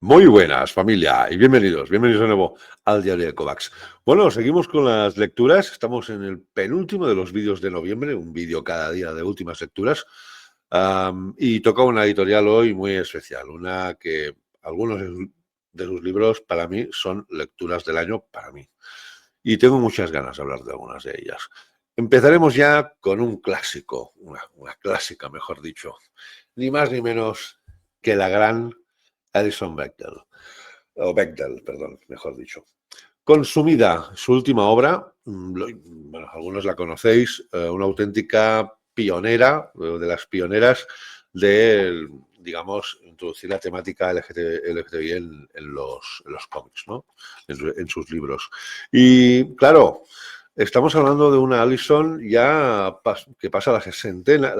Muy buenas, familia, y bienvenidos de nuevo al Diario de Kovacs. Bueno, seguimos con las lecturas. Estamos en el penúltimo de los vídeos de noviembre, un vídeo cada día de últimas lecturas. Y toca una editorial hoy muy especial, una que algunos de sus libros para mí son lecturas del año para mí. Y tengo muchas ganas de hablar de algunas de ellas. Empezaremos ya con un clásico, una clásica, mejor dicho, ni más ni menos que la gran Alison Bechdel, o Bechdel, perdón, mejor dicho. Consumida, su última obra, bueno, algunos la conocéis, una auténtica pionera, de las pioneras de, digamos, introducir la temática LGTBI en los cómics, ¿no? En sus libros. Y claro, estamos hablando de una Alison ya que pasa la sesentena,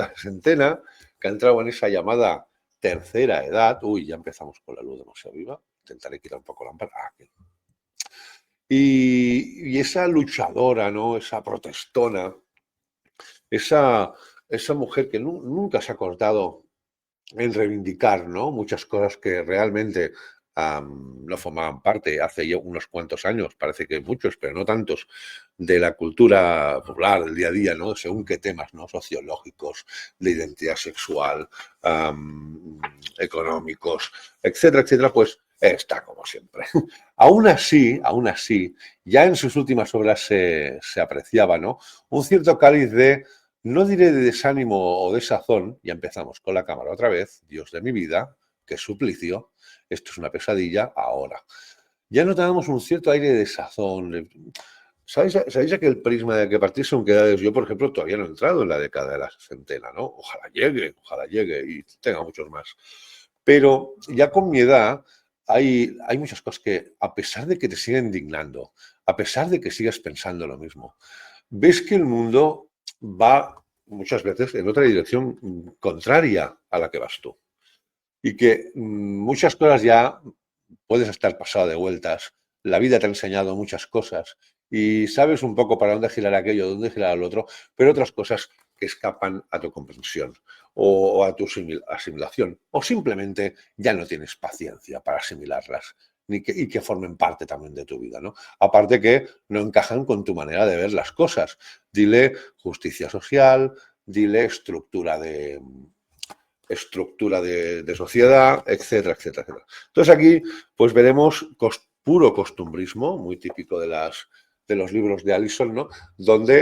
que ha entrado en esa llamada tercera edad. Uy, ya empezamos con la luz demasiado viva. Intentaré quitar un poco la lámpara. Y esa luchadora, ¿no? Esa protestona, esa, esa mujer que nunca se ha cortado en reivindicar, ¿no? Muchas cosas que realmente no formaban parte hace ya unos cuantos años, parece que muchos, pero no tantos, de la cultura popular, del día a día, ¿no? Según qué temas, ¿no? Sociológicos, de identidad sexual, económicos, etcétera, etcétera, pues está como siempre. Aún así, ya en sus últimas obras se apreciaba, ¿no? Un cierto cáliz de, no diré de desánimo o desazón, ya empezamos con la cámara otra vez, Dios de mi vida, qué suplicio, esto es una pesadilla, ahora. Ya notábamos un cierto aire de desazón. ¿Sabéis aquel prisma de que partir son edades? Yo, por ejemplo, todavía no he entrado en la década de la sesentena, ¿no? Ojalá llegue y tenga muchos más. Pero ya con mi edad hay muchas cosas que, a pesar de que te siguen indignando, a pesar de que sigas pensando lo mismo, ves que el mundo va muchas veces en otra dirección contraria a la que vas tú. Y que muchas cosas ya puedes estar pasado de vueltas, la vida te ha enseñado muchas cosas y sabes un poco para dónde girar aquello, dónde girar el otro, pero otras cosas que escapan a tu comprensión o a tu asimilación, o simplemente ya no tienes paciencia para asimilarlas y que formen parte también de tu vida, ¿no? Aparte que no encajan con tu manera de ver las cosas. Dile justicia social, dile estructura de sociedad, etcétera, etcétera, etcétera. Entonces aquí pues veremos puro costumbrismo, muy típico de los libros de Allison, ¿no? Donde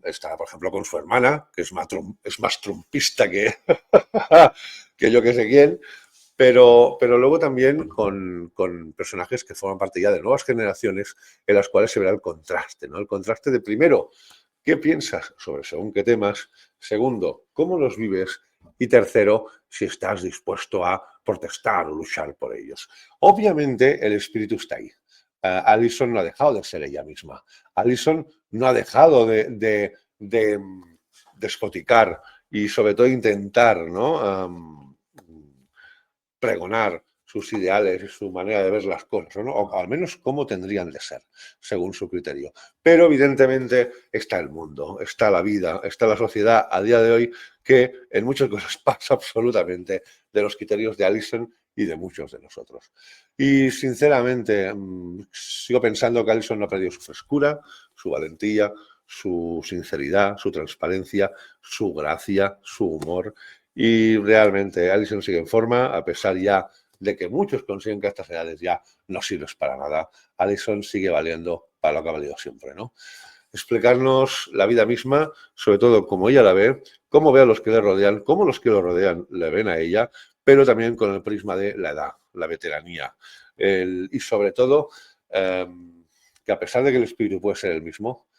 está, por ejemplo, con su hermana, que es más trumpista que, que yo que sé quién, pero luego también con personajes que forman parte ya de nuevas generaciones en las cuales se verá el contraste, ¿no? El contraste de, primero, qué piensas sobre según qué temas, segundo, cómo los vives y tercero, si estás dispuesto a protestar o luchar por ellos. Obviamente el espíritu está ahí. Allison no ha dejado de ser ella misma. Allison no ha dejado de despoticar y sobre todo intentar, ¿no? Pregonar sus ideales y su manera de ver las cosas, ¿no? O al menos cómo tendrían de ser, según su criterio. Pero evidentemente está el mundo, está la vida, está la sociedad a día de hoy, que en muchas cosas pasa absolutamente de los criterios de Allison y de muchos de nosotros. Y sinceramente sigo pensando que Allison no ha perdido su frescura, su valentía, su sinceridad, su transparencia, su gracia, su humor. Y realmente Allison sigue en forma, a pesar ya de que muchos consiguen que a estas edades ya no sirves para nada. Allison sigue valiendo para lo que ha valido siempre, ¿no? Explicarnos la vida misma, sobre todo cómo ella la ve, cómo ve a los que le rodean, cómo los que lo rodean le ven a ella, pero también con el prisma de la edad, la veteranía. Y sobre todo, que a pesar de que el espíritu puede ser el mismo,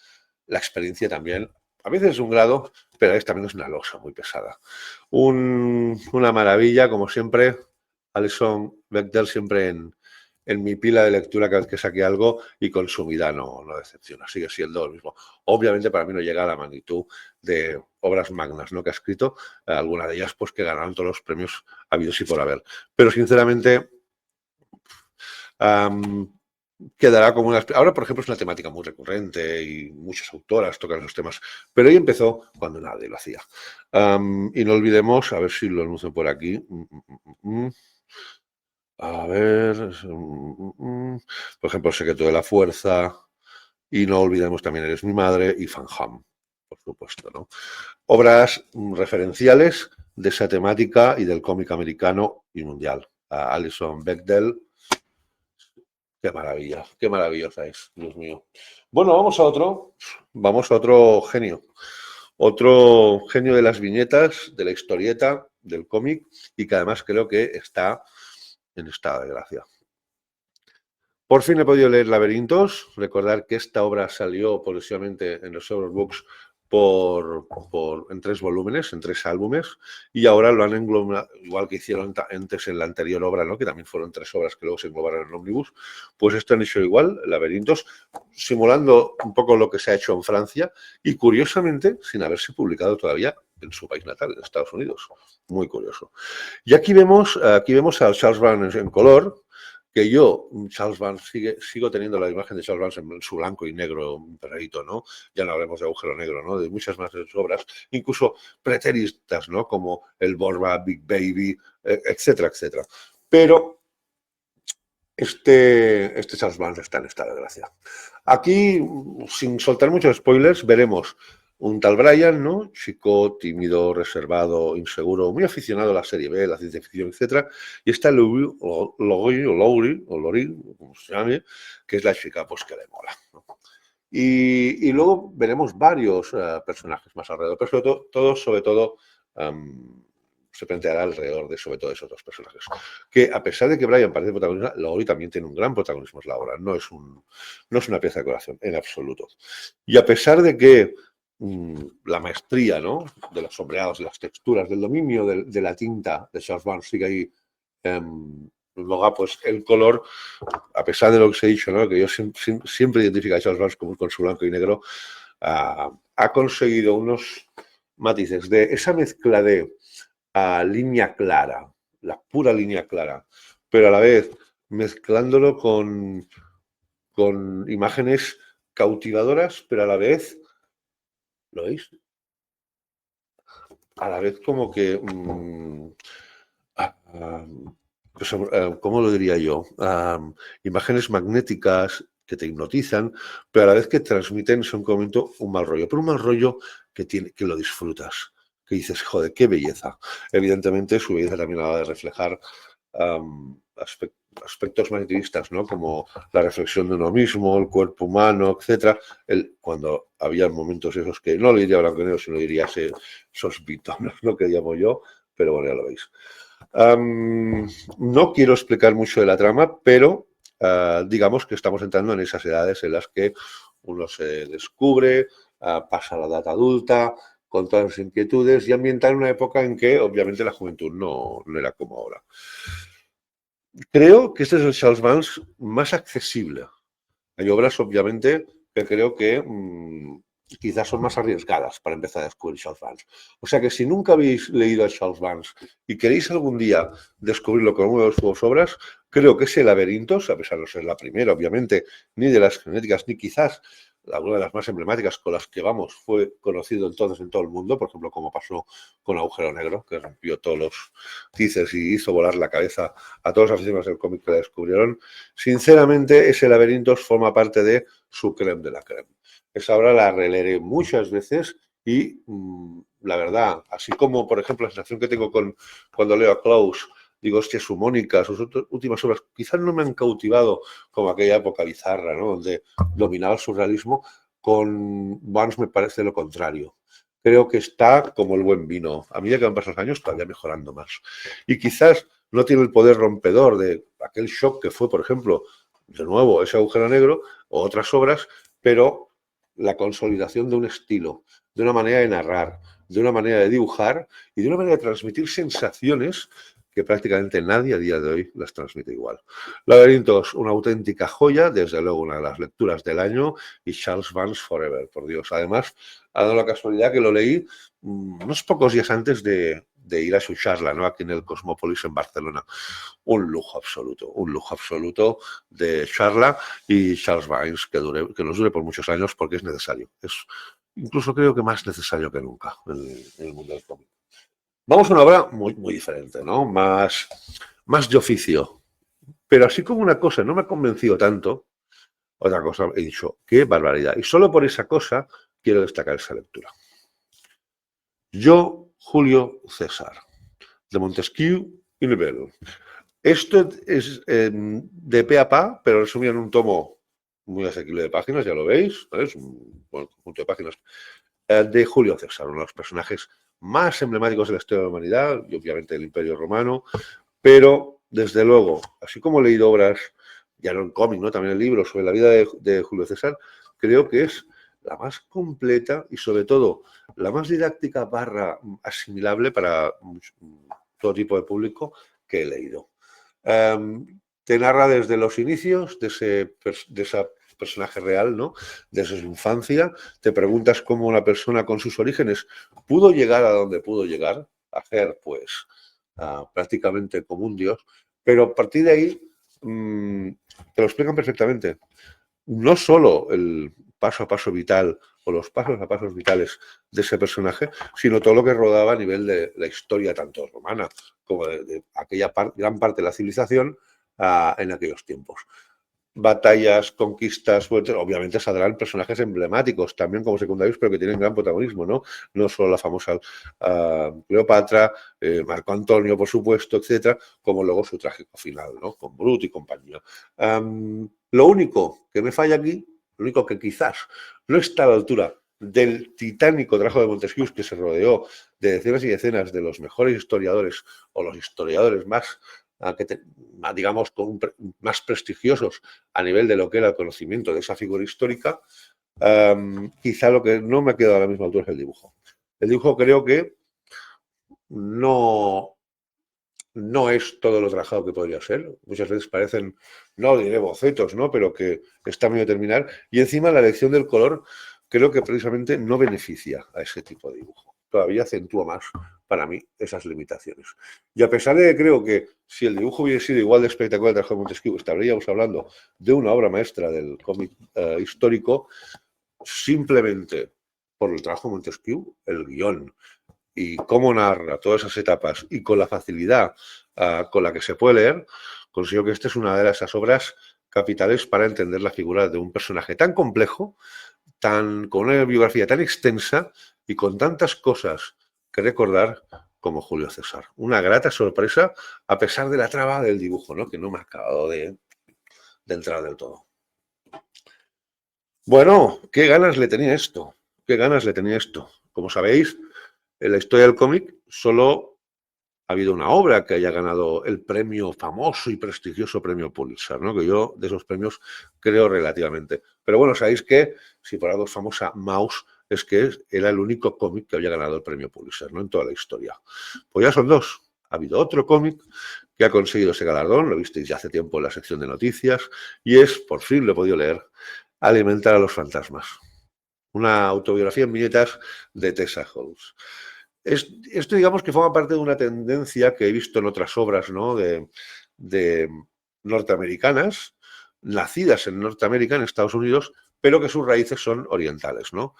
la experiencia también, a veces es un grado, pero a veces también es una losa muy pesada. Una maravilla, como siempre, Alison Bechdel siempre en mi pila de lectura cada vez que saque algo y consumida no decepciona, sigue siendo lo mismo. Obviamente para mí no llega a la magnitud de obras magnas, ¿no?, que ha escrito, alguna de ellas pues que ganaron todos los premios habidos y por haber. Pero sinceramente um, quedará como una... Ahora, por ejemplo, es una temática muy recurrente y muchas autoras tocan esos temas, pero ahí empezó cuando nadie lo hacía. Y no olvidemos, a ver si lo anuncio por aquí, A ver, por ejemplo, El secreto de la fuerza, y no olvidemos también Eres mi madre y Van Ham, por supuesto, ¿no? Obras referenciales de esa temática y del cómic americano y mundial. Alison Bechdel, qué maravillosa es, Dios mío. Bueno, vamos a otro genio de las viñetas, de la historieta, del cómic, y que además creo que está en estado de gracia. Por fin he podido leer Laberintos. Recordar que esta obra salió progresivamente en los Books en 3 volúmenes, en 3 álbumes, y ahora lo han englobado, igual que hicieron antes en la anterior obra, ¿no? Que también fueron 3 obras que luego se englobaron en Omnibus, pues esto han hecho igual, Laberintos, simulando un poco lo que se ha hecho en Francia y curiosamente sin haberse publicado todavía en su país natal, en Estados Unidos. Muy curioso. Y aquí vemos a Charles Barnes en color, que yo, Charles Barnes, sigo teniendo la imagen de Charles Barnes en su blanco y negro, un perrito, ¿no? Ya no hablemos de Agujero Negro, ¿no? De muchas más de sus obras, incluso preteristas, ¿no? Como El Borba, Big Baby, etcétera, etcétera. Pero este Charles Barnes está en esta desgracia. Aquí, sin soltar muchos spoilers, veremos un tal Brian, ¿no? Chico, tímido, reservado, inseguro, muy aficionado a la serie B, la ciencia ficción, etc. Y está Laurie, como se llame, que es la chica pues, que le mola, ¿no? Y luego veremos varios personajes más alrededor, pero sobre todo se planteará alrededor de sobre todo esos 2 personajes. Que a pesar de que Brian parece protagonista, Laurie también tiene un gran protagonismo en la obra. No es una pieza de corazón, en absoluto. Y a pesar de que la maestría, ¿no? De los sombreados, de las texturas, del dominio de la tinta de Charles Barnes sigue ahí. Luego, pues el color, a pesar de lo que se ha dicho, ¿no? Que yo siempre identifico a Charles Barnes como con su blanco y negro, ha conseguido unos matices de esa mezcla de línea clara, la pura línea clara, pero a la vez mezclándolo con imágenes cautivadoras, pero a la vez, ¿lo veis? A la vez como que... ¿cómo lo diría yo? Imágenes magnéticas que te hipnotizan, pero a la vez que transmiten, en un momento, un mal rollo. Pero un mal rollo que lo disfrutas, que dices, joder, qué belleza. Evidentemente, su belleza también la va a reflejar aspectos magnetistas, ¿no? Como la reflexión de uno mismo, el cuerpo humano, etc. Cuando había momentos esos que no lo diría blanco y negro, sino diría esos bitonos, ¿no? Que llamo yo, pero bueno, ya lo veis. No quiero explicar mucho de la trama, pero digamos que estamos entrando en esas edades en las que uno se descubre, pasa a la edad adulta, con todas las inquietudes y ambientar en una época en que obviamente la juventud no era como ahora. Creo que este es el Charles Barnes más accesible. Hay obras, obviamente, que creo que quizás son más arriesgadas para empezar a descubrir Charles Barnes. O sea que si nunca habéis leído a Charles Barnes y queréis algún día descubrirlo con una de sus obras, creo que ese Laberintos, a pesar de no ser la primera, obviamente, ni de las genéticas, ni quizás alguna de las más emblemáticas con las que vamos, fue conocido entonces en todo el mundo, por ejemplo, como pasó con Agujero Negro, que rompió todos los tices y hizo volar la cabeza a todos los aficionados del cómic que la descubrieron. Sinceramente, ese Laberintos forma parte de su creme de la creme. Esa obra la releeré muchas veces y la verdad, así como por ejemplo la sensación que tengo cuando leo a Klaus, digo, hostia, su Mónica, sus últimas obras, quizás no me han cautivado como aquella época bizarra, ¿no? Donde dominaba el surrealismo. Con Barnes me parece lo contrario. Creo que está como el buen vino. A medida que van pasando los años, todavía mejorando más. Y quizás no tiene el poder rompedor de aquel shock que fue, por ejemplo, de nuevo, ese Agujero Negro o otras obras, pero la consolidación de un estilo, de una manera de narrar, de una manera de dibujar y de una manera de transmitir sensaciones que prácticamente nadie a día de hoy las transmite igual. Laberintos, una auténtica joya, desde luego una de las lecturas del año, y Charles Barnes Forever, por Dios. Además, ha dado la casualidad que lo leí unos pocos días antes de ir a su charla, ¿no? Aquí en el Cosmópolis en Barcelona. Un lujo absoluto de charla y Charles Barnes que nos dure por muchos años porque es necesario. Es incluso creo que más necesario que nunca en el mundo del cómic. Vamos a una obra muy diferente, ¿no? Más de oficio. Pero así como una cosa no me ha convencido tanto, otra cosa he dicho, qué barbaridad. Y solo por esa cosa quiero destacar esa lectura. Yo, Julio César, de Montesquieu y Nebel. Esto es de pe a pa, pero resumido en un tomo muy asequible de páginas, ya lo veis, ¿no? Es un conjunto de páginas de Julio César, uno de los personajes más emblemáticos de la historia de la humanidad y obviamente del Imperio Romano, pero desde luego, así como he leído obras, ya no en cómic, ¿no? También en libros sobre la vida de Julio César, creo que es la más completa y sobre todo la más didáctica barra asimilable para todo tipo de público que he leído. Te narra desde los inicios de esa personaje real, ¿no? Desde su infancia. Te preguntas cómo una persona con sus orígenes pudo llegar a donde pudo llegar, a ser, pues, prácticamente como un dios, pero a partir de ahí te lo explican perfectamente. No solo el paso a paso vital o los pasos a pasos vitales de ese personaje, sino todo lo que rodaba a nivel de la historia tanto romana como de aquella gran parte de la civilización en aquellos tiempos. Batallas, conquistas, obviamente saldrán personajes emblemáticos también como secundarios, pero que tienen gran protagonismo, ¿no? No solo la famosa Cleopatra, Marco Antonio, por supuesto, etcétera, como luego su trágico final, ¿no? Con Bruto y compañía. Lo único que me falla aquí, lo único que quizás no está a la altura del titánico trabajo de Montesquieu, que se rodeó de decenas y decenas de los mejores historiadores o los historiadores más digamos, más prestigiosos a nivel de lo que era el conocimiento de esa figura histórica, quizá lo que no me ha quedado a la misma altura es el dibujo. El dibujo creo que no es todo lo trabajado que podría ser. Muchas veces parecen, no diré bocetos, ¿no? Pero que está medio terminar. Y encima la elección del color creo que precisamente no beneficia a ese tipo de dibujo. Todavía acentúa más para mí esas limitaciones. Y a pesar de que creo que si el dibujo hubiera sido igual de espectacular el trabajo de Montesquieu, estaríamos hablando de una obra maestra del cómic histórico, simplemente por el trabajo de Montesquieu, el guión y cómo narra todas esas etapas y con la facilidad con la que se puede leer, considero que esta es una de esas obras capitales para entender la figura de un personaje tan complejo, con una biografía tan extensa y con tantas cosas que recordar como Julio César. Una grata sorpresa a pesar de la traba del dibujo, ¿no? Que no me ha acabado de entrar del todo. Bueno, qué ganas le tenía esto, qué ganas le tenía esto. Como sabéis, en la historia del cómic solo ha habido una obra que haya ganado el premio famoso y prestigioso premio Pulitzer, ¿no? Que yo de esos premios creo relativamente. Pero bueno, sabéis que si por algo es famosa Maus, es que era el único cómic que había ganado el premio Pulitzer, ¿no? En toda la historia. Pues ya son dos. Ha habido otro cómic que ha conseguido ese galardón, lo visteis ya hace tiempo en la sección de noticias, y es, por fin lo he podido leer, Alimentar a los fantasmas. Una autobiografía en viñetas de Tessa Holmes. Esto, digamos, que forma parte de una tendencia que he visto en otras obras, ¿no? de norteamericanas, nacidas en Norteamérica, en Estados Unidos, pero que sus raíces son orientales, ¿no?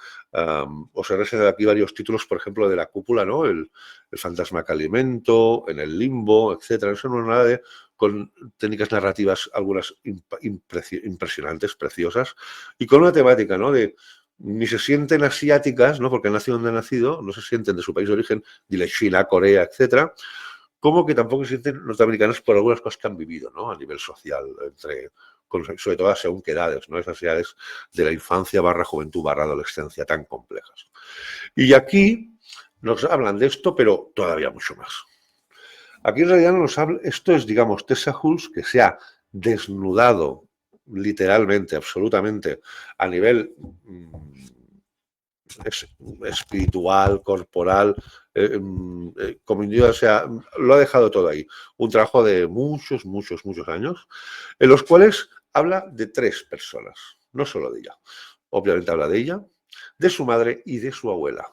Os he reseñado aquí varios títulos, por ejemplo, de La Cúpula, ¿no? El fantasma que alimento, En el limbo, etcétera. Eso no es nada de con técnicas narrativas, algunas impresionantes, preciosas, y con una temática, ¿no? Ni se sienten asiáticas, ¿no? Porque han nacido donde han nacido, no se sienten de su país de origen, de China, Corea, etcétera, como que tampoco se sienten norteamericanos por algunas cosas que han vivido, ¿no? A nivel social, sobre todo según qué edades, ¿no? Esas edades de la infancia barra juventud barra adolescencia tan complejas. Y aquí nos hablan de esto, pero todavía mucho más. Aquí en realidad nos habla, esto es, digamos, Tessa Hulse que se ha desnudado literalmente, absolutamente, a nivel espiritual, corporal, o sea, lo ha dejado todo ahí. Un trabajo de muchos, muchos, muchos años, en los cuales habla de tres personas, no solo de ella. Obviamente habla de ella, de su madre y de su abuela.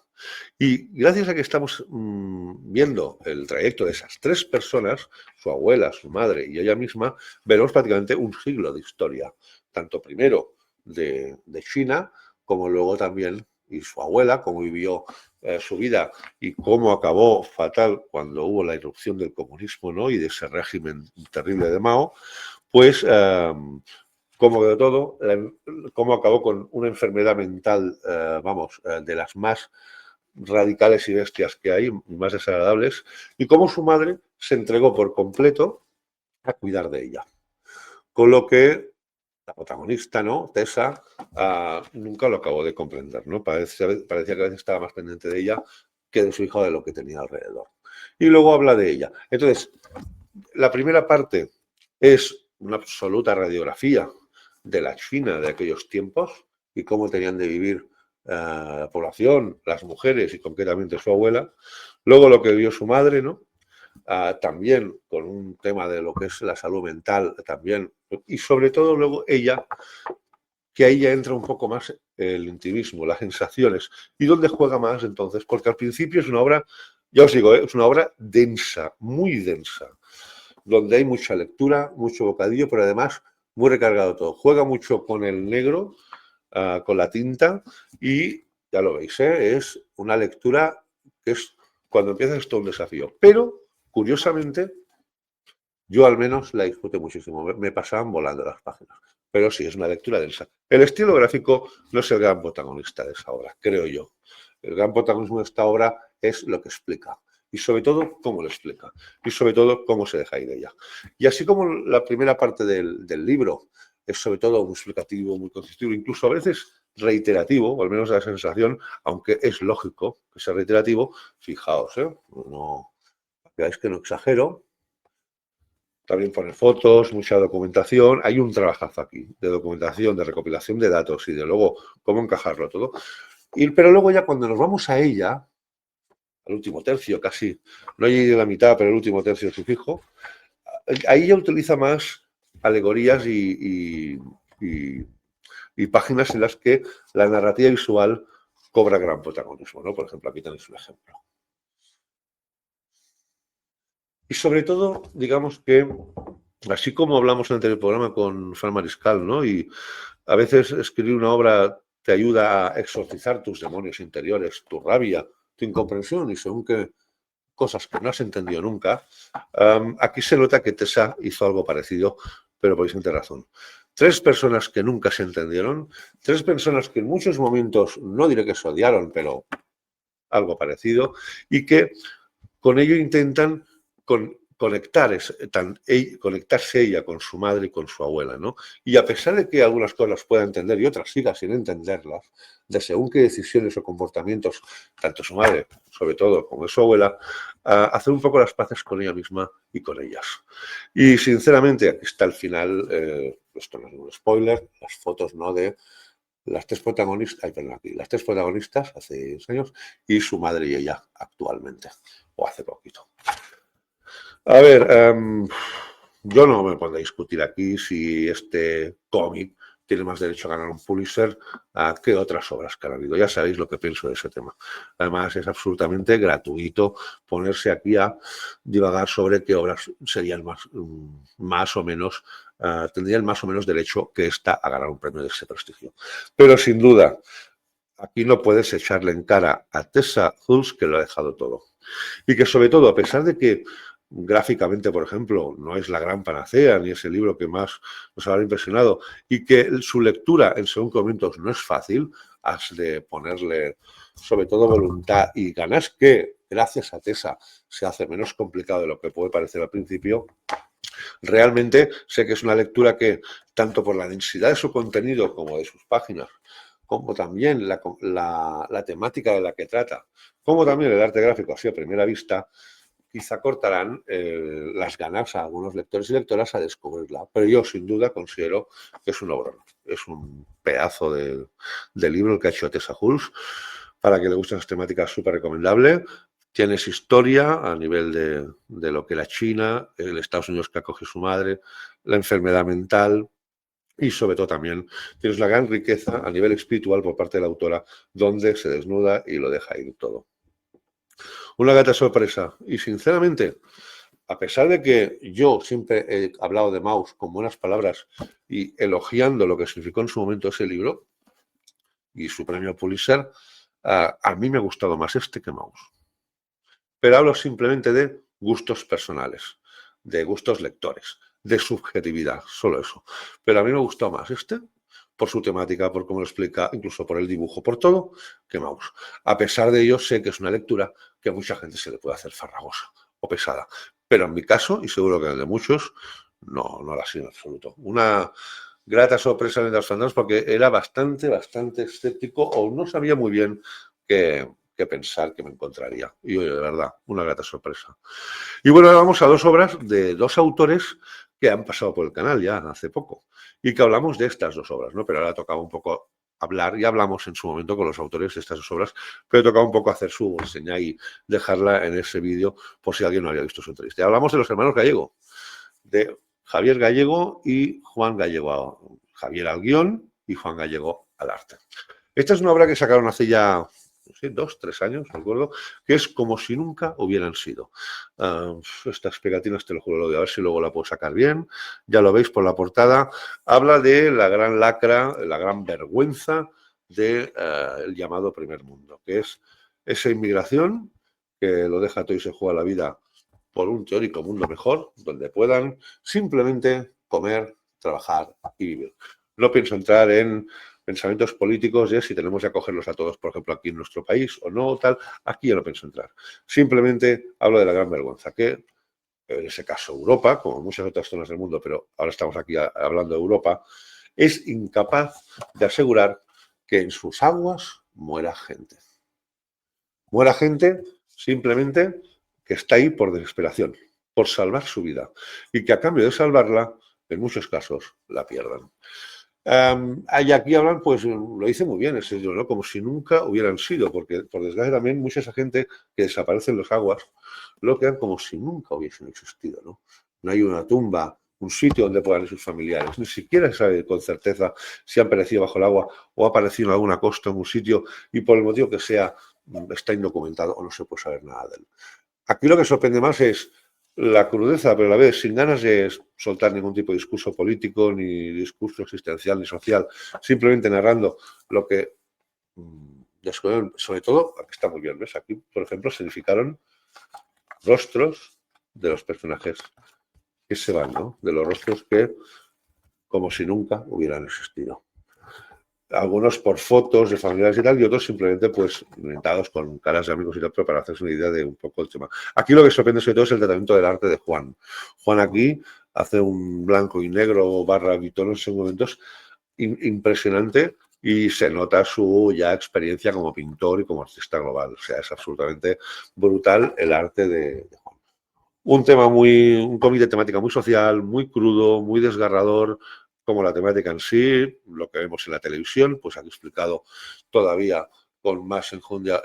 Y gracias a que estamos viendo el trayecto de esas tres personas, su abuela, su madre y ella misma, veremos prácticamente un siglo de historia, tanto primero de China, como luego también, y su abuela, cómo vivió su vida y cómo acabó fatal cuando hubo la irrupción del comunismo, ¿no? Y de ese régimen terrible de Mao, pues como de todo, cómo acabó con una enfermedad mental, de las más radicales y bestias que hay, más desagradables, y cómo su madre se entregó por completo a cuidar de ella. Con lo que la protagonista, ¿no? Tessa, nunca lo acabó de comprender, ¿no? Parecía que a veces estaba más pendiente de ella que de su hija o de lo que tenía alrededor. Y luego habla de ella. Entonces, la primera parte es una absoluta radiografía de la China de aquellos tiempos y cómo tenían de vivir la población, las mujeres y concretamente su abuela. Luego lo que vio su madre, ¿no? También con un tema de lo que es la salud mental también, y sobre todo luego ella, que ahí ya entra un poco más el intimismo, las sensaciones, y dónde juega más entonces, porque al principio es una obra, ya os digo, es una obra densa, muy densa, donde hay mucha lectura, mucho bocadillo, pero además muy recargado todo. Juega mucho con el negro, con la tinta, y ya lo veis, es una lectura que es, cuando empieza es todo un desafío, pero curiosamente, yo al menos la disfruté muchísimo. Me pasaban volando las páginas. Pero sí, es una lectura densa. El estilo gráfico no es el gran protagonista de esa obra, creo yo. El gran protagonismo de esta obra es lo que explica. Y sobre todo, cómo lo explica. Y sobre todo, cómo se deja ir de ella. Y así como la primera parte del libro es sobre todo muy explicativo, muy consistivo, incluso a veces reiterativo, o al menos da la sensación, aunque es lógico que sea reiterativo, fijaos, no, veáis que no exagero. También pone fotos, mucha documentación. Hay un trabajazo aquí de documentación, de recopilación de datos y de luego cómo encajarlo todo. Pero luego ya cuando nos vamos a ella, al último tercio casi, no llegué a la mitad, pero el último tercio de su fijo, ahí ya utiliza más alegorías y páginas en las que la narrativa visual cobra gran protagonismo, ¿no? Por ejemplo, aquí tenéis un ejemplo. Y sobre todo, digamos que, así como hablamos en el anterior programa con Fran Mariscal, ¿no? Y a veces escribir una obra te ayuda a exorcizar tus demonios interiores, tu rabia, tu incomprensión y según qué cosas que no has entendido nunca. Aquí se nota que Tessa hizo algo parecido, pero por tener razón. 3 personas que nunca se entendieron, 3 personas que en muchos momentos, no diré que se odiaron, pero algo parecido, y que con ello intentan conectarse ella con su madre y con su abuela, ¿no? Y a pesar de que algunas cosas las pueda entender y otras siga sin entenderlas, de según qué decisiones o comportamientos, tanto su madre, sobre todo, como su abuela, hacer un poco las paces con ella misma y con ellas. Y sinceramente, aquí está el final, esto no es un spoiler, las fotos, ¿no?, de las 3 protagonistas, las 3 protagonistas hace años y su madre y ella actualmente, o hace poquito. A ver, yo no me puedo discutir aquí si este cómic tiene más derecho a ganar un Pulitzer que otras obras que han habido. Ya sabéis lo que pienso de ese tema. Además, es absolutamente gratuito ponerse aquí a divagar sobre qué obras serían más o menos, tendrían más o menos derecho que esta a ganar un premio de ese prestigio. Pero sin duda, aquí no puedes echarle en cara a Tessa Hulse que lo ha dejado todo. Y que sobre todo, a pesar de que gráficamente, por ejemplo, no es la gran panacea, ni es el libro que más nos habrá impresionado, y que su lectura en según momentos no es fácil, has de ponerle sobre todo voluntad y ganas que, gracias a Tessa, se hace menos complicado de lo que puede parecer al principio. Realmente sé que es una lectura que, tanto por la densidad de su contenido como de sus páginas, como también la temática de la que trata, como también el arte gráfico así a primera vista, quizá cortarán las ganas a algunos lectores y lectoras a descubrirla. Pero yo sin duda considero que es un obrón, es un pedazo de libro el que ha hecho Tessa Hulse. Para que le gusten las temáticas, súper recomendable. Tienes historia a nivel de lo que la China, el Estados Unidos que acoge su madre, la enfermedad mental, y sobre todo también tienes la gran riqueza a nivel espiritual por parte de la autora, donde se desnuda y lo deja ir todo. Una grata sorpresa. Y sinceramente, a pesar de que yo siempre he hablado de Maus con buenas palabras y elogiando lo que significó en su momento ese libro y su premio Pulitzer, a mí me ha gustado más este que Maus. Pero hablo simplemente de gustos personales, de gustos lectores. de subjetividad, solo eso. Pero a mí me gustó más este, por su temática, por cómo lo explica, incluso por el dibujo, por todo, que Maus. A pesar de ello, sé que es una lectura que a mucha gente se le puede hacer farragosa o pesada. Pero en mi caso, y seguro que en el de muchos, no la ha sido en absoluto. Una grata sorpresa en las fandoms porque era bastante escéptico o no sabía muy bien qué pensar que me encontraría. Y oye, de verdad, una grata sorpresa. Y bueno, ahora vamos a dos obras de dos autores que han pasado por el canal ya hace poco y que hablamos de estas dos obras, ¿no? Pero ahora tocaba un poco hablar, y hablamos en su momento con los autores de estas dos obras, pero tocaba un poco hacer su reseña y dejarla en ese vídeo por si alguien no había visto su entrevista. Hablamos de los hermanos Gallego, de Javier Gallego y Juan Gallego. Javier al guión y Juan Gallego al arte. Esta es una obra que sacaron hace ya, no sé, 2, 3 años, me acuerdo, que es como si nunca hubieran sido. Estas pegatinas, te lo juro, lo voy a ver si luego la puedo sacar bien. Ya lo veis por la portada. Habla de la gran lacra, la gran vergüenza del llamado primer mundo, que es esa inmigración que lo deja todo y se juega la vida por un teórico mundo mejor, donde puedan simplemente comer, trabajar y vivir. No pienso entrar en pensamientos políticos de si tenemos que acogerlos a todos, por ejemplo, aquí en nuestro país o no, tal. Aquí ya no pienso entrar. Simplemente hablo de la gran vergüenza, que en ese caso Europa, como muchas otras zonas del mundo, pero ahora estamos aquí hablando de Europa, es incapaz de asegurar que en sus aguas muera gente. Muera gente simplemente que está ahí por desesperación, por salvar su vida, y que a cambio de salvarla, en muchos casos, la pierdan. Y aquí hablan, pues lo dice muy bien ese libro, ¿no? Como si nunca hubieran sido, porque por desgracia también mucha esa gente que desaparece en los aguas lo quedan como si nunca hubiesen existido, ¿no? No hay una tumba, un sitio donde puedan ir sus familiares, ni siquiera se sabe con certeza si han perecido bajo el agua o ha aparecido en alguna costa, en un sitio, y por el motivo que sea, está indocumentado o no se puede saber nada de él. Aquí lo que sorprende más es la crudeza, pero a la vez sin ganas de soltar ningún tipo de discurso político, ni discurso existencial, ni social, simplemente narrando lo que sobre todo, aquí está muy bien, ¿ves? Aquí, por ejemplo, significaron rostros de los personajes que se van, ¿no? De los rostros que, como si nunca hubieran existido. Algunos por fotos de familiares y tal, y otros simplemente pues inventados con caras de amigos y tal, pero para hacerse una idea de un poco el tema. Aquí lo que sorprende sobre todo es el tratamiento del arte de Juan. Juan aquí hace un blanco y negro barra bitonos en momentos impresionante y se nota su ya experiencia como pintor y como artista global. O sea, es absolutamente brutal el arte de Juan. Un cómic de temática muy social, muy crudo, muy desgarrador, como la temática en sí, lo que vemos en la televisión, pues han explicado todavía con más enjundia,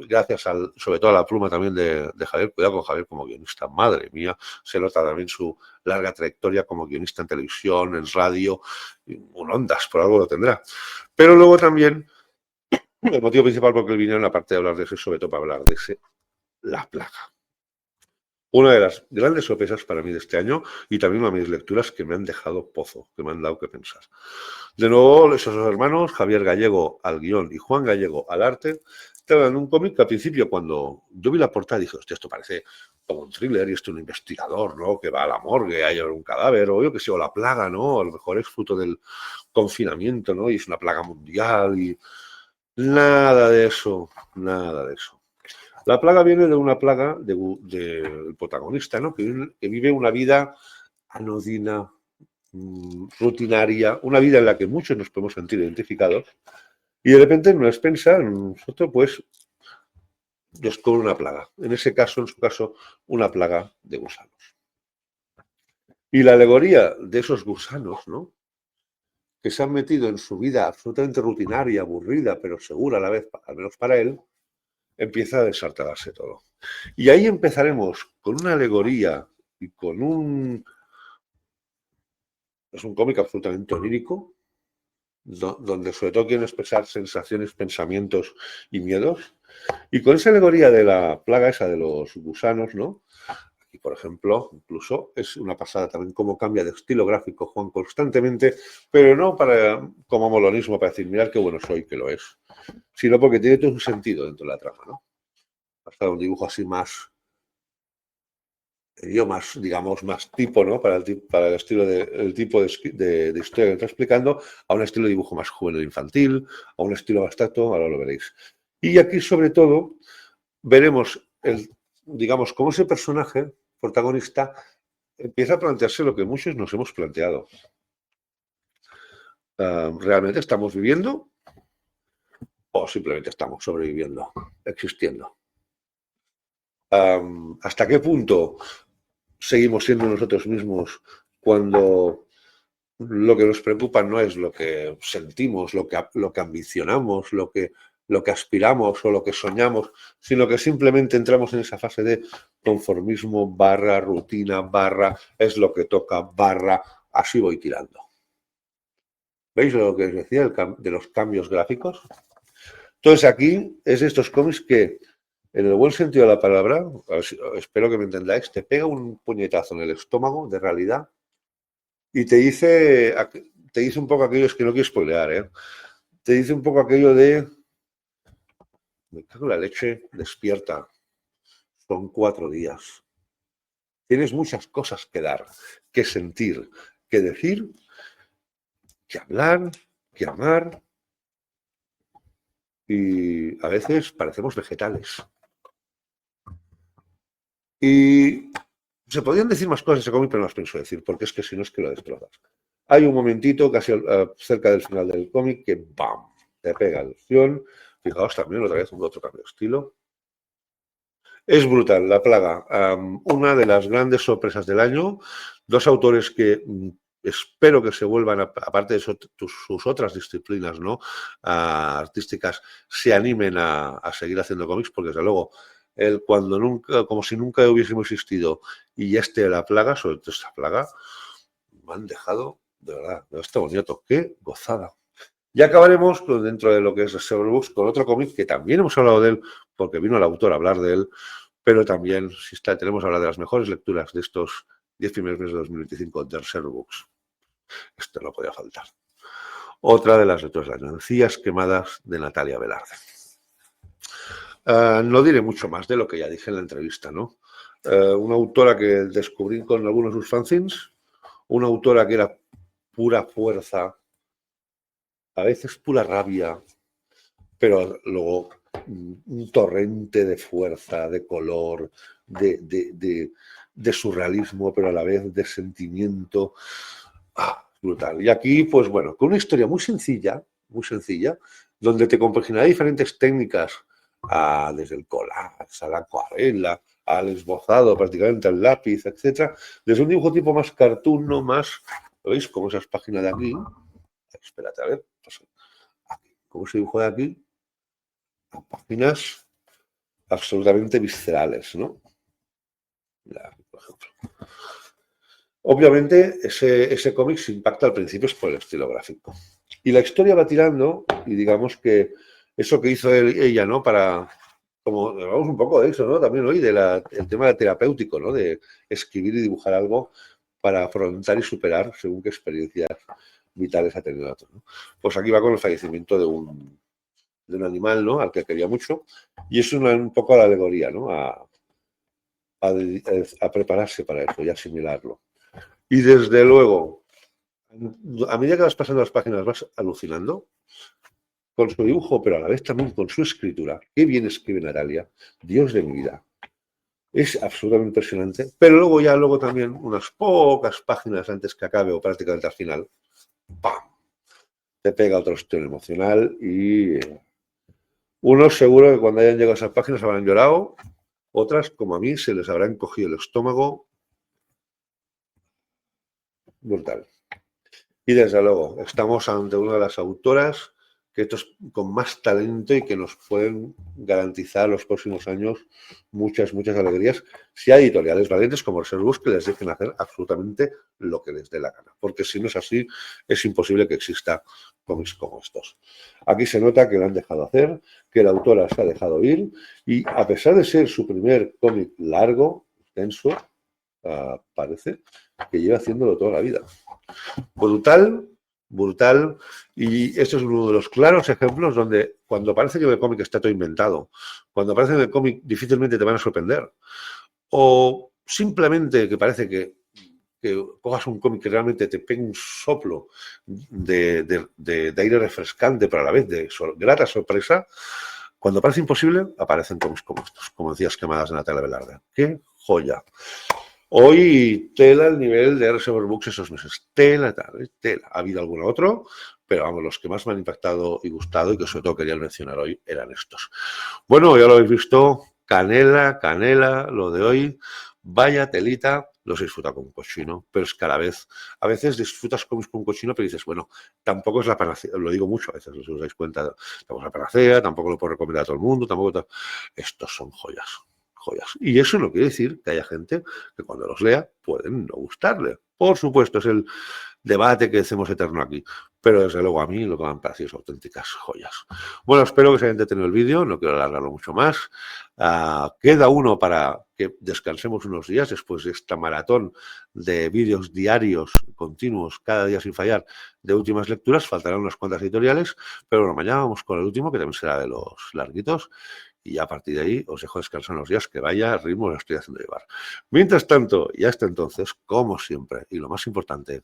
gracias sobre todo a la pluma también de Javier. Cuidado con Javier como guionista, madre mía, se nota también su larga trayectoria como guionista en televisión, en radio, en ondas, por algo lo tendrá. Pero luego también, el motivo principal por el que vinieron, aparte de hablar de eso, sobre todo para hablar de la plaga. Una de las grandes sorpresas para mí de este año y también una de mis lecturas que me han dejado pozo, que me han dado que pensar. De nuevo, esos dos hermanos, Javier Gallego al guión y Juan Gallego al arte, traen un cómic que al principio cuando yo vi la portada dije, hostia, esto parece como un thriller y esto es un investigador, ¿no? Que va a la morgue, hay un cadáver, o yo que sé, o la plaga, ¿no? A lo mejor es fruto del confinamiento, ¿no? Y es una plaga mundial y nada de eso, nada de eso. La plaga viene de una plaga del protagonista, ¿no? Que vive una vida anodina, rutinaria, una vida en la que muchos nos podemos sentir identificados, y de repente en una despensa, nosotros pues descubre una plaga. En ese caso, en su caso, una plaga de gusanos. Y la alegoría de esos gusanos, ¿no? Que se han metido en su vida absolutamente rutinaria, aburrida, pero segura a la vez, al menos para él, empieza a desartalarse todo. Y ahí empezaremos con una alegoría y con un... Es un cómic absolutamente onírico, donde sobre todo quieren expresar sensaciones, pensamientos y miedos. Y con esa alegoría de la plaga esa de los gusanos, ¿no? Y por ejemplo, incluso es una pasada también cómo cambia de estilo gráfico Juan constantemente, pero no para como molonismo, para decir, mirad qué bueno soy, que lo es, sino porque tiene todo un sentido dentro de la trama, ¿no? Hasta un dibujo así más yo más, digamos, más tipo, ¿no? Para el estilo el tipo de historia que está explicando, a un estilo de dibujo más juvenil infantil, a un estilo abstracto, ahora lo veréis. Y aquí, sobre todo, veremos, digamos, cómo ese personaje protagonista empieza a plantearse lo que muchos nos hemos planteado. ¿Realmente estamos viviendo o simplemente estamos sobreviviendo, existiendo? ¿Hasta qué punto seguimos siendo nosotros mismos cuando lo que nos preocupa no es lo que sentimos, lo que ambicionamos, lo que aspiramos o lo que soñamos, sino que simplemente entramos en esa fase de conformismo barra rutina barra es lo que toca barra así voy tirando? ¿Veis lo que os decía de los cambios gráficos? Entonces aquí es de estos cómics que, en el buen sentido de la palabra, espero que me entendáis, te pega un puñetazo en el estómago de realidad y te dice un poco aquello, es que no quiero spoilear, ¿eh? Te dice un poco aquello de, me cago en la leche, despierta, son 4 días. Tienes muchas cosas que dar, que sentir, que decir, que hablar, que amar, y a veces parecemos vegetales. Y se podrían decir más cosas de ese cómic, pero no las pienso decir, porque es que si no es que lo destrozas. Hay un momentito, casi cerca del final del cómic, que ¡bam! Te pega la acción. Fijaos también, otra vez, otro cambio de estilo. Es brutal, La Plaga. Una de las grandes sorpresas del año. Dos autores que espero que se vuelvan, aparte de sus otras disciplinas, ¿no? Artísticas, se animen a seguir haciendo cómics, porque desde luego, cuando nunca, como si nunca hubiésemos existido, y La Plaga, sobre todo esta plaga, me han dejado, de verdad, este bonito, qué gozada. Ya acabaremos dentro de lo que es Reservoir Books con otro cómic que también hemos hablado de él, porque vino el autor a hablar de él, pero también tenemos que hablar de las mejores lecturas de estos 10 primeros meses de 2025 de Reservoir Books. Esto no podía faltar. Otra de las lecturas, Las Encías Quemadas, de Natalia Velarde. No diré mucho más de lo que ya dije en la entrevista, ¿no? Una autora que descubrí con algunos de sus fanzines, una autora que era pura fuerza, a veces pura rabia, pero luego un torrente de fuerza, de color, de surrealismo, pero a la vez de sentimiento. Brutal. Y aquí, pues bueno, con una historia muy sencilla, donde te compaginará diferentes técnicas, desde el collage, a la acuarela, al esbozado prácticamente al lápiz, etcétera, desde un dibujo tipo más cartoon, no más, ¿lo veis? Como esas páginas de aquí. Espérate, a ver, pues aquí, como ese dibujo de aquí, a páginas absolutamente viscerales, ¿no? Por ejemplo. Obviamente, ese cómic se impacta al principio es por el estilo gráfico. Y la historia va tirando, y digamos que eso que hizo ella, ¿no? Como hablamos un poco de eso, ¿no? También hoy, el tema terapéutico, ¿no? De escribir y dibujar algo para afrontar y superar según qué experiencias vitales ha tenido otro, ¿no? Pues aquí va con el fallecimiento de un animal, ¿no? Al que quería mucho. Y es un poco la alegoría, ¿no? A prepararse para eso y asimilarlo. Y desde luego, a medida que vas pasando las páginas vas alucinando con su dibujo, pero a la vez también con su escritura. Qué bien escribe Natalia, Dios de mi vida. Es absolutamente impresionante, pero luego también unas pocas páginas antes que acabe o prácticamente al final, ¡pam! Te pega otro estilo emocional y unos seguro que cuando hayan llegado a esas páginas habrán llorado, otras como a mí se les habrá encogido el estómago. Brutal. Y desde luego, estamos ante una de las autoras que estos con más talento y que nos pueden garantizar los próximos años muchas alegrías, si hay editoriales valientes como Reservoir Books que les dejen hacer absolutamente lo que les dé la gana, porque si no es así, es imposible que exista cómics como estos. Aquí se nota que lo han dejado hacer, que la autora se ha dejado ir, y a pesar de ser su primer cómic largo, extenso, parece que lleva haciéndolo toda la vida. Brutal, y esto es uno de los claros ejemplos donde cuando parece que el cómic está todo inventado, cuando parece que el cómic difícilmente te van a sorprender, o simplemente que parece que cojas un cómic que realmente te pegue un soplo de aire refrescante, pero a la vez de grata sorpresa, cuando parece imposible, aparecen cómics como estos, como decías, Quemadas de Natalia Velarde. ¡Qué joya! Hoy tela el nivel de RSV Books esos meses. Tela. Ha habido algún otro, pero vamos, los que más me han impactado y gustado y que sobre todo quería mencionar hoy eran estos. Bueno, ya lo habéis visto. Canela, lo de hoy. Vaya telita, los disfruta con cochino, pero es que a veces disfrutas con cochino, pero dices, bueno, tampoco es la panacea, lo digo mucho a veces, si os dais cuenta, tampoco es la panacea, tampoco lo puedo recomendar a todo el mundo, tampoco. Estos son joyas. Y eso no quiere decir que haya gente que cuando los lea pueden no gustarle. Por supuesto, es el debate que hacemos eterno aquí. Pero desde luego a mí lo que me han parecido son auténticas joyas. Bueno, espero que os haya entretenido el vídeo, no quiero alargarlo mucho más. Queda uno para que descansemos unos días después de esta maratón de vídeos diarios, continuos, cada día sin fallar, de últimas lecturas. Faltarán unas cuantas editoriales, pero bueno, mañana vamos con el último, que también será de los larguitos. Y a partir de ahí os dejo descansar unos días, que vaya ritmo lo estoy haciendo llevar. Mientras tanto, y hasta entonces, como siempre, y lo más importante,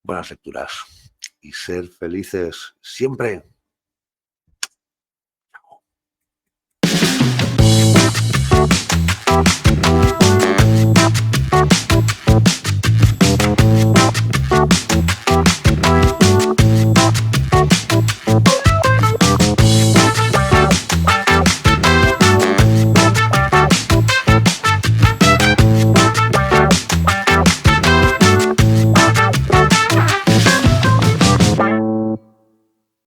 buenas lecturas y ser felices siempre. Chao.